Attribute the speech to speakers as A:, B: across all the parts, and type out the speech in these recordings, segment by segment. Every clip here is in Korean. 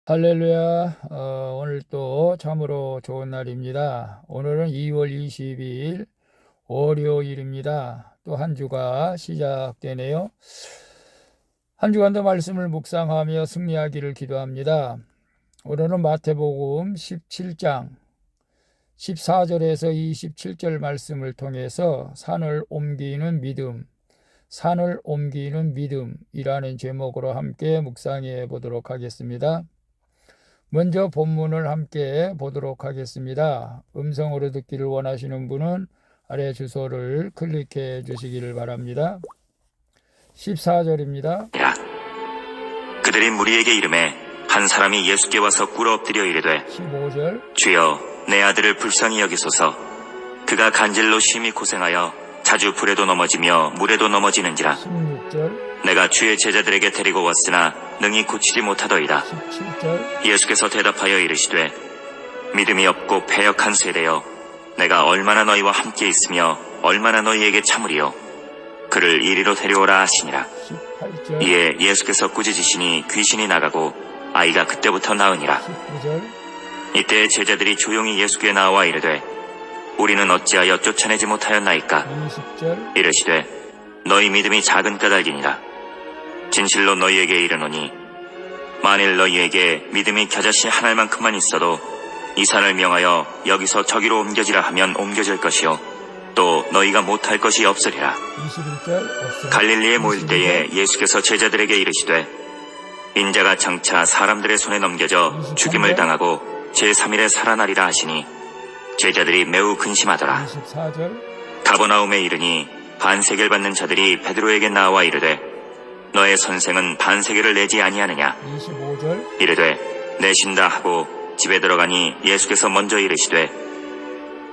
A: 할렐루야. 오늘 또 참으로 좋은 날입니다. 오늘은 2월 22일 월요일입니다. 또 한 주가 시작되네요. 한 주간도 말씀을 묵상하며 승리하기를 기도합니다. 오늘은 마태복음 17장 14절에서 27절 말씀을 통해서 산을 옮기는 믿음이라는 제목으로 함께 묵상해 보도록 하겠습니다. 먼저 본문을 함께 보도록 하겠습니다. 음성으로 듣기를 원하시는 분은 아래 주소를 클릭해 주시기를 바랍니다. 14절입니다.
B: 그들이 무리에게 이르매 한 사람이 예수께 와서 꿇어 엎드려 이르되
A: 15절.
B: 주여 내 아들을 불쌍히 여기소서. 그가 간질로 심히 고생하여 자주 불에도 넘어지며 물에도 넘어지는지라.
A: 16절.
B: 내가 주의 제자들에게 데리고 왔으나 능히 고치지 못하더이다.
A: 17절.
B: 예수께서 대답하여 이르시되 믿음이 없고 패역한 세대여, 내가 얼마나 너희와 함께 있으며 얼마나 너희에게 참으리요. 그를 이리로 데려오라 하시니라.
A: 18절.
B: 이에 예수께서 꾸짖으시니 귀신이 나가고 아이가 그때부터 나으니라.
A: 19절.
B: 이때 제자들이 조용히 예수께 나와 이르되 우리는 어찌하여 쫓아내지 못하였나이까.
A: 20절.
B: 이르시되 너희 믿음이 작은 까닭이니라. 진실로 너희에게 이르노니 만일 너희에게 믿음이 겨자씨 한 알만큼만 있어도 이 산을 명하여 여기서 저기로 옮겨지라 하면 옮겨질 것이요 또 너희가 못할 것이 없으리라.
A: 21절.
B: 갈릴리에 모일 때에 예수께서 제자들에게 이르시되 인자가 장차 사람들의 손에 넘겨져 죽임을 당하고 제3일에 살아나리라 하시니 제자들이 매우 근심하더라.
A: 24절.
B: 가버나움에 이르니 반세계를 받는 자들이 베드로에게 나와 이르되 너의 선생은 반세계를 내지 아니하느냐.
A: 25절.
B: 이르되 내신다 하고 집에 들어가니 예수께서 먼저 이르시되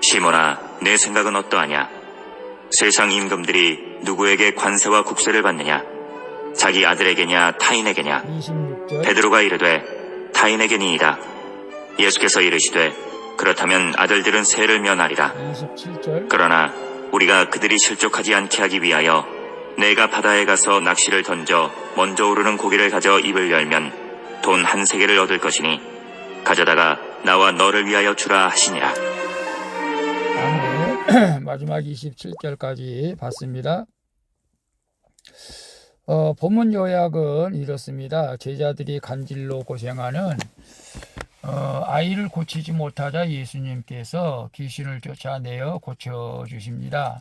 B: 시몬아 내 생각은 어떠하냐. 세상 임금들이 누구에게 관세와 국세를 받느냐. 자기 아들에게냐 타인에게냐.
A: 26절.
B: 베드로가 이르되 타인에게니이다. 예수께서 이르시되 그렇다면 아들들은 세를 면하리라.
A: 27절.
B: 그러나 우리가 그들이 실족하지 않게 하기 위하여 내가 바다에 가서 낚시를 던져 먼저 오르는 고기를 가져 입을 열면 돈 한 세겔을 얻을 것이니 가져다가 나와 너를 위하여 주라 하시니라.
A: 아멘. 마지막 27절까지 봤습니다. 본문 요약은 이렇습니다. 제자들이 간질로 고생하는 아이를 고치지 못하자 예수님께서 귀신을 쫓아내어 고쳐주십니다.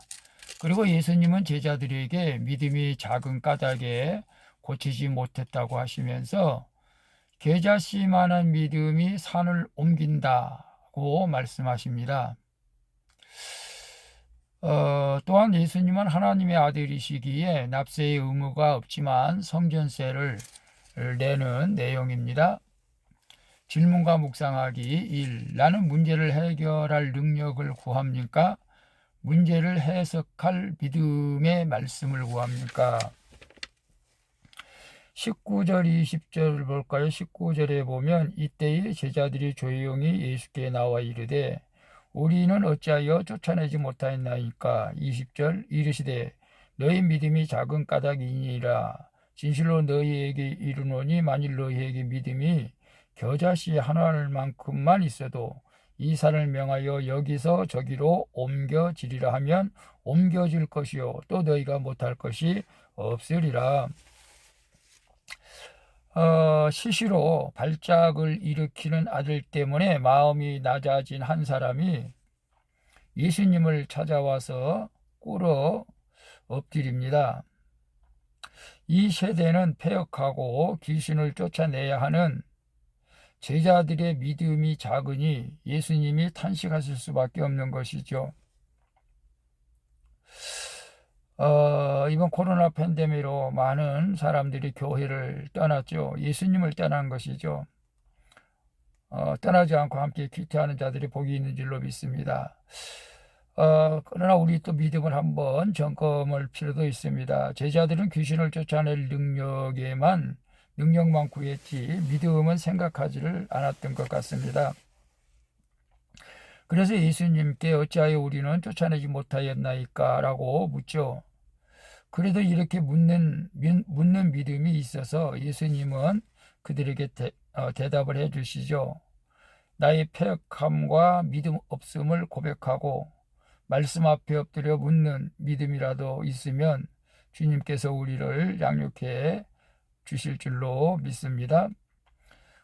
A: 그리고 예수님은 제자들에게 믿음이 작은 까닭에 고치지 못했다고 하시면서 겨자씨만한 믿음이 산을 옮긴다고 말씀하십니다. 또한 예수님은 하나님의 아들이시기에 납세의 의무가 없지만 성전세를 내는 내용입니다. 질문과 묵상하기 1. 나는 문제를 해결할 능력을 구합니까? 문제를 해석할 믿음의 말씀을 구합니까? 19절 20절을 볼까요? 19절에 보면 이때에 제자들이 조용히 예수께 나와 이르되 우리는 어찌하여 쫓아내지 못하였나이까. 20절 이르시되 너희 믿음이 작은 까닭이니라. 진실로 너희에게 이르노니 만일 너희에게 믿음이 겨자씨 한 알만큼만 있어도 이 산을 명하여 여기서 저기로 옮겨지리라 하면 옮겨질 것이요 또 너희가 못할 것이 없으리라. 시시로 발작을 일으키는 아들 때문에 마음이 낮아진 한 사람이 예수님을 찾아와서 꿇어 엎드립니다. 이 세대는 패역하고 귀신을 쫓아내야 하는 제자들의 믿음이 작으니 예수님이 탄식하실 수밖에 없는 것이죠. 이번 코로나 팬데믹으로 많은 사람들이 교회를 떠났죠. 예수님을 떠난 것이죠. 떠나지 않고 함께 퀴트하는 자들이 복이 있는 줄로 믿습니다. 그러나 우리 또 믿음을 한번 점검할 필요도 있습니다. 제자들은 귀신을 쫓아낼 능력만 구했지 믿음은 생각하지를 않았던 것 같습니다. 그래서 예수님께 어찌하여 우리는 쫓아내지 못하였나이까 라고 묻죠. 그래도 이렇게 묻는 믿음이 있어서 예수님은 그들에게 대답을 해 주시죠. 나의 패역함과 믿음 없음을 고백하고 말씀 앞에 엎드려 묻는 믿음이라도 있으면 주님께서 우리를 양육해 주실 줄로 믿습니다.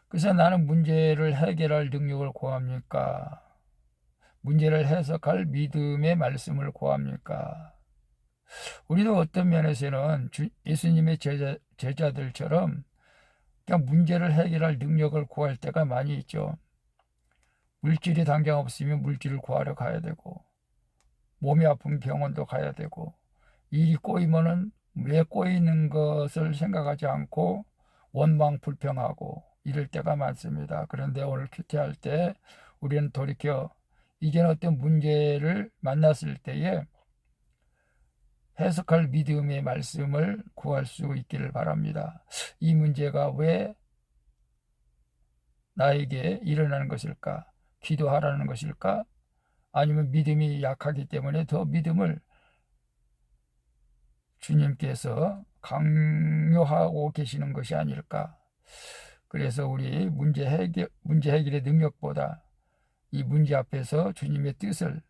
A: 그래서 나는 문제를 해결할 능력을 구합니까? 문제를 해석할 믿음의 말씀을 구합니까? 우리도 어떤 면에서는 예수님의 제자들처럼 그냥 문제를 해결할 능력을 구할 때가 많이 있죠. 물질이 당장 없으면 물질을 구하러 가야 되고, 몸이 아프면 병원도 가야 되고, 일이 꼬이면은 왜 꼬이는 것을 생각하지 않고 원망 불평하고 이럴 때가 많습니다. 그런데 오늘 큐티할 때 우리는 돌이켜 이전 어떤 문제를 만났을 때에 해석할 믿음의 말씀을 구할 수 있기를 바랍니다. 이 문제가 왜 나에게 일어나는 것일까? 기도하라는 것일까? 아니면 믿음이 약하기 때문에 더 믿음을 주님께서 강요하고 계시는 것이 아닐까? 그래서 우리 문제 해결의 능력보다 이 문제 앞에서 주님의 뜻을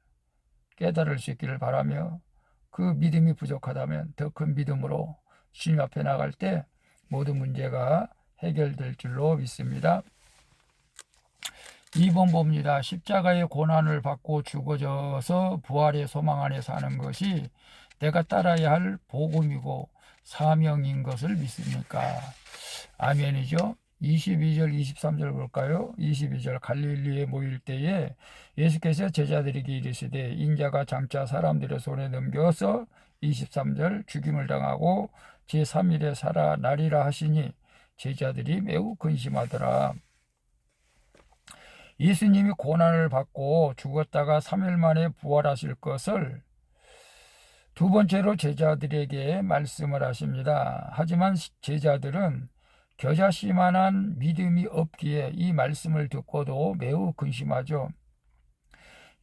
A: 깨달을 수 있기를 바라며, 그 믿음이 부족하다면 더 큰 믿음으로 주님 앞에 나갈 때 모든 문제가 해결될 줄로 믿습니다. 2번 봅니다. 십자가의 고난을 받고 죽어져서 부활의 소망 안에 사는 것이 내가 따라야 할 복음이고 사명인 것을 믿습니까? 아멘이죠. 22절 23절 볼까요? 22절 갈릴리에 모일 때에 예수께서 제자들에게 이르시되 인자가 장차 사람들의 손에 넘겨서 23절 죽임을 당하고 제3일에 살아나리라 하시니 제자들이 매우 근심하더라. 예수님이 고난을 받고 죽었다가 3일 만에 부활하실 것을 두 번째로 제자들에게 말씀을 하십니다. 하지만 제자들은 겨자씨만한 믿음이 없기에 이 말씀을 듣고도 매우 근심하죠.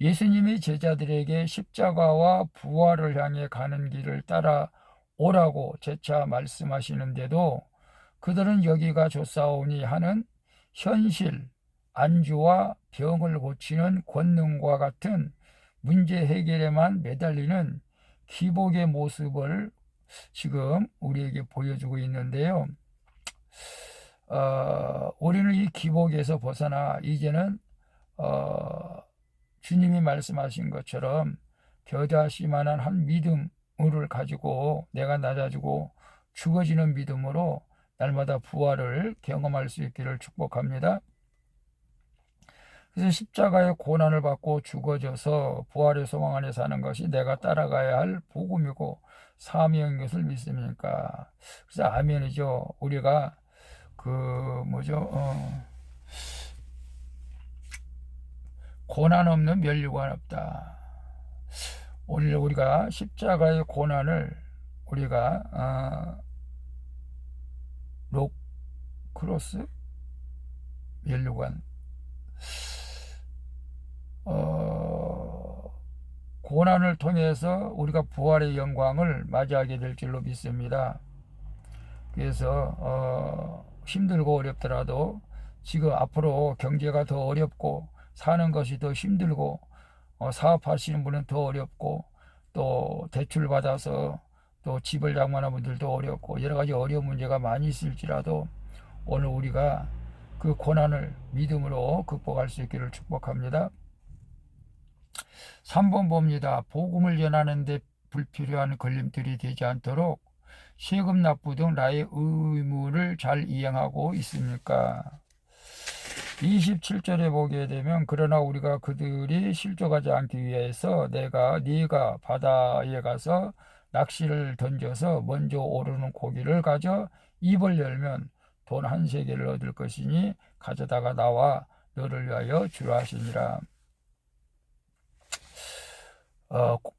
A: 예수님이 제자들에게 십자가와 부활을 향해 가는 길을 따라 오라고 재차 말씀하시는데도 그들은 여기가 좋사오니 하는 현실, 안주와 병을 고치는 권능과 같은 문제 해결에만 매달리는 기복의 모습을 지금 우리에게 보여주고 있는데요. 우리는 이 기복에서 벗어나 이제는 주님이 말씀하신 것처럼 겨자씨만한 한 믿음을 가지고 내가 낮아지고 죽어지는 믿음으로 날마다 부활을 경험할 수 있기를 축복합니다. 그래서 십자가의 고난을 받고 죽어져서 부활의 소망 안에 사는 것이 내가 따라가야 할 복음이고 사명인 것을 믿습니까? 그래서 아멘이죠. 우리가 고난 없는 면류관 없다. 오늘 우리가 십자가의 고난을 우리가 로크로스 면류관 고난을 통해서 우리가 부활의 영광을 맞이하게 될 줄로 믿습니다. 그래서 힘들고 어렵더라도 지금 앞으로 경제가 더 어렵고 사는 것이 더 힘들고 사업하시는 분은 더 어렵고 또 대출 받아서 또 집을 장만하는 분들도 어렵고 여러 가지 어려운 문제가 많이 있을지라도 오늘 우리가 그 고난을 믿음으로 극복할 수 있기를 축복합니다. 3번 봅니다. 복음을 전하는데 불필요한 걸림돌이 되지 않도록 세금 납부 등 나의 의무를 잘 이행하고 있습니까? 27절에 보게 되면 그러나 우리가 그들이 실족하지 않기 위해서 네가 바다에 가서 낚시를 던져서 먼저 오르는 고기를 가져 입을 열면 돈 1세겔을 얻을 것이니 가져다가 나와 너를 위하여 주라 하시니라.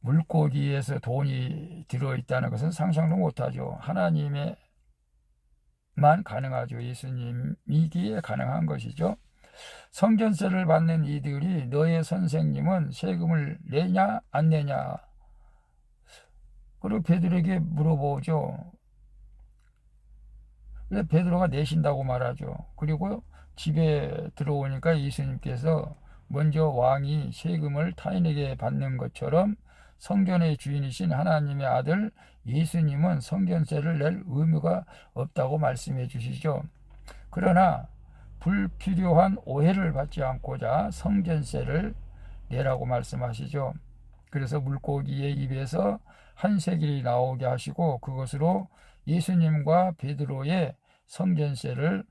A: 물고기에서 돈이 들어있다는 것은 상상도 못하죠. 하나님에만 가능하죠. 예수님이기에 가능한 것이죠. 성전세를 받는 이들이 너의 선생님은 세금을 내냐 안 내냐, 그리고 베드로에게 물어보죠. 그래서 베드로가 내신다고 말하죠. 그리고 집에 들어오니까 예수님께서 먼저 왕이 세금을 타인에게 받는 것처럼 성전의 주인이신 하나님의 아들 예수님은 성전세를 낼 의무가 없다고 말씀해 주시죠. 그러나 불필요한 오해를 받지 않고자 성전세를 내라고 말씀하시죠. 그래서 물고기의 입에서 한 세겔이 나오게 하시고 그것으로 예수님과 베드로의 성전세를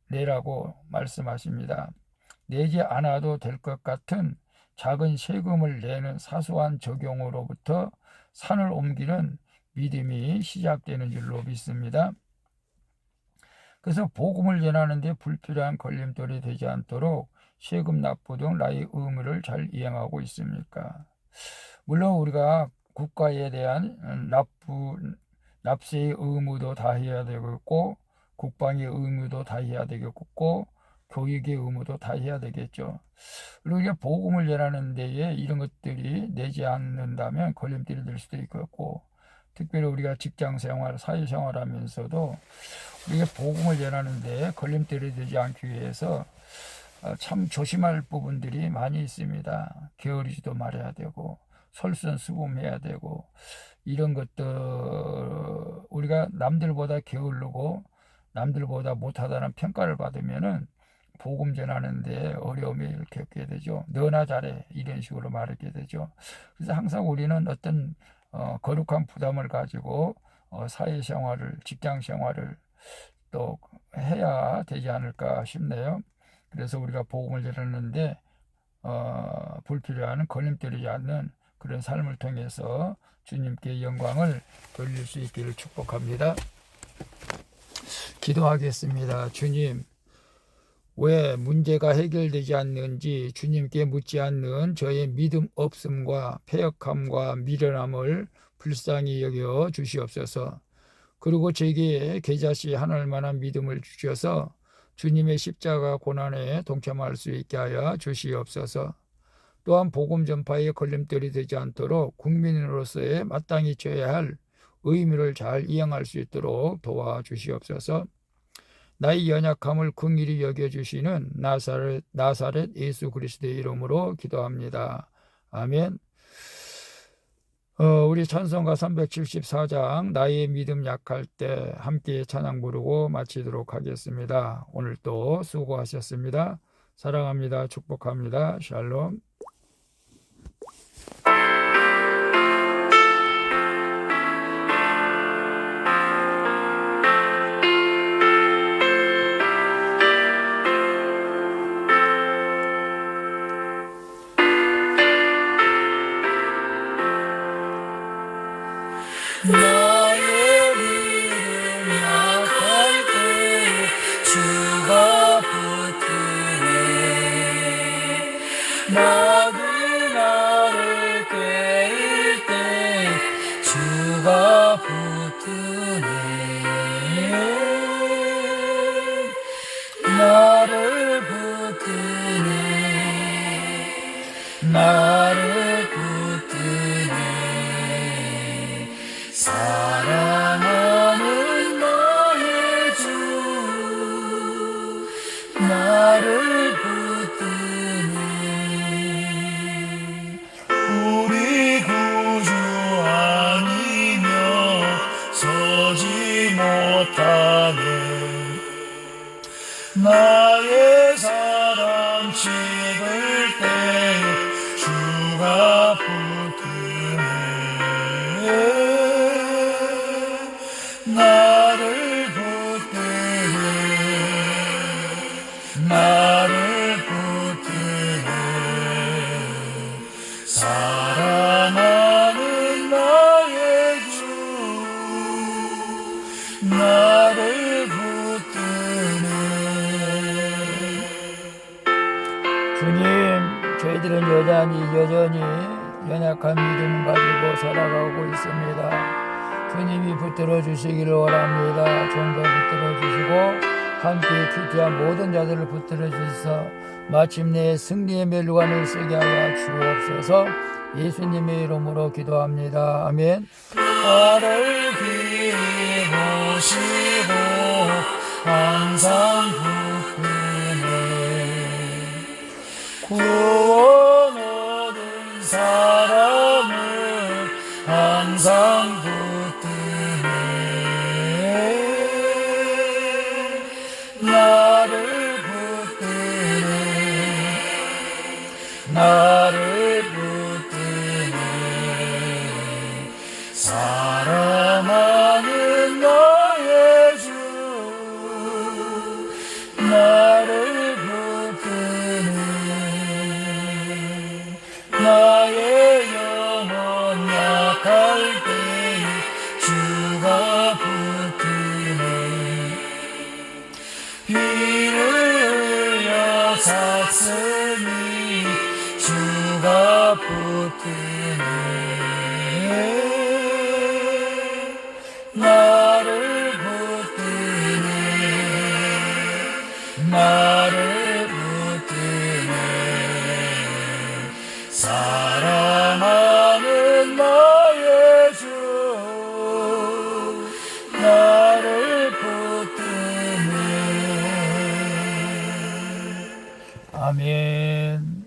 A: 내라고 말씀하십니다. 내지 않아도 될 것 같은 작은 세금을 내는 사소한 적용으로부터 산을 옮기는 믿음이 시작되는 줄로 믿습니다. 그래서 복음을 전하는데 불필요한 걸림돌이 되지 않도록 세금 납부 등 나의 의무를 잘 이행하고 있습니까? 물론 우리가 국가에 대한 납세의 의무도 다해야 되겠고 국방의 의무도 다해야 되겠고 교육의 의무도 다해야 되겠죠. 그리고 이제 복음을 전하는 데에 이런 것들이 내지 않는다면 걸림돌이 될 수도 있겠고 특별히 우리가 직장생활, 사회생활 하면서도 우리가 복음을 전하는 데에 걸림돌이 되지 않기 위해서 참 조심할 부분들이 많이 있습니다. 게으르지도 말아야 되고 솔선수범해야 되고 이런 것들 우리가 남들보다 게으르고 남들보다 못하다는 평가를 받으면은 복음 전하는데 어려움이 겪게 되죠. 너나 잘해 이런 식으로 말하게 되죠. 그래서 항상 우리는 어떤 거룩한 부담을 가지고 사회생활을 직장생활을 또 해야 되지 않을까 싶네요. 그래서 우리가 복음을 전하는데 불필요한 걸림돌이지 않는 그런 삶을 통해서 주님께 영광을 돌릴 수 있기를 축복합니다. 기도하겠습니다. 주님, 왜 문제가 해결되지 않는지 주님께 묻지 않는 저의 믿음 없음과 패역함과 미련함을 불쌍히 여겨 주시옵소서. 그리고 제게 계자시 하늘 만한 믿음을 주셔서 주님의 십자가 고난에 동참할 수 있게 하여 주시옵소서. 또한 복음 전파에 걸림돌이 되지 않도록 국민으로서의 마땅히 져야 할 의무를 잘 이행할 수 있도록 도와주시옵소서. 나의 연약함을 긍휼히 여겨주시는 나사렛 예수 그리스도의 이름으로 기도합니다. 아멘. 우리 찬송가 374장 나의 믿음 약할 때 함께 찬양 부르고 마치도록 하겠습니다. 오늘도 수고하셨습니다. 사랑합니다. 축복합니다. 샬롬.
C: 나의 믿음 약할 때 주가 붙드네. 나도 나를 꾀일 때 주가 붙드네. 나를 붙드네. 나를 붙드네. 사랑하는 나의 주 나를 붙드네. 우리 구주 아니며 서지 못하네. 나의 사랑 찍을 때 주가 붙드네. 나를 붙드네. 나를 붙드네. 사랑하는 나의 주 나를 붙드네.
A: 주님, 저희들은 여전히 연약한 믿음 가지고 살아가고 있습니다. 주님이 붙들어 주시기를 원합니다. 좀 더 붙들어 주시고 함께 큐티한 모든 자들을 붙들어 주셔서 마침내 승리의 멜로간을 쓰게 하여 주옵소서. 예수님의 이름으로 기도합니다. 아멘.
C: 나를 비우시고 항상 붙드네. 구원 얻은 사람을 항상 붙드네. 나를 붙드네. 나를 붙드네. 사랑하는 나의 주 나를 붙드네. 나의 영혼 약할 때에 주가 붙드네. 피를 흘려 샀으니 주가 붙드네. 나를 붙드네. 나를 붙드네. 사랑하는 나의 주 나를 붙드네.
A: 아멘.